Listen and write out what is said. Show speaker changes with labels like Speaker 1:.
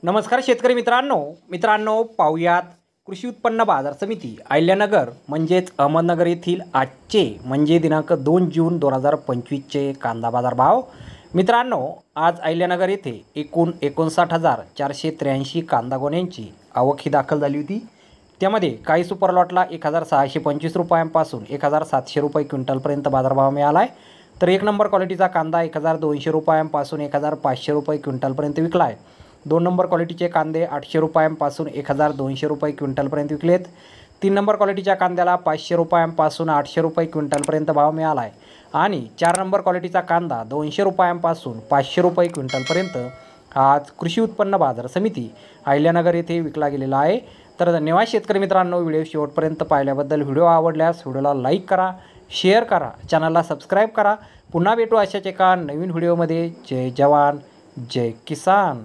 Speaker 1: नमस्कार शेतकरी मित्रांनो पाहुयात कृषी उत्पन्न बाजार समिती अहिल्यानगर म्हणजेच अहमदनगर येथील आजचे म्हणजे दिनांक 2 जून 2025चे कांदा बाजार भाव। मित्रांनो, आज अहिल्यानगर येथे एकूण 59,483 कांदा गोण्यांची आवक ही दाखल झाली होती। त्यामध्ये काही सुपर लॉटला 1,625 रुपयांपासून 1,700 रुपये क्विंटलपर्यंत बाजारभाव मिळाला आहे, तर एक नंबर क्वालिटीचा कांदा 1,200 रुपयांपासून 1,500 रुपये क्विंटलपर्यंत विकला आहे। 2 नंबर क्वालिटीचे कांदे 800 रुपयांपासून 1,200 रुपये क्विंटलपर्यंत विकलेत। 3 नंबर क्वालिटीच्या कांद्याला 500 रुपयांपासून 800 रुपये क्विंटलपर्यंत भाव मिळाला आहे आणि 4 नंबर क्वालिटीचा कांदा 200 रुपयांपासून 500 रुपये क्विंटलपर्यंत आज कृषी उत्पन्न बाजार समिती अहिल्यानगर येथे विकला गेलेला आहे। तर धन्यवाद शेतकरी मित्रांनो, व्हिडिओ शेवटपर्यंत पाहिल्याबद्दल। व्हिडिओ आवडल्यास व्हिडिओला लाईक करा, शेअर करा, चॅनलला सबस्क्राईब करा। पुन्हा भेटू अशाच एका नवीन व्हिडिओमध्ये। जय जवान जय किसान।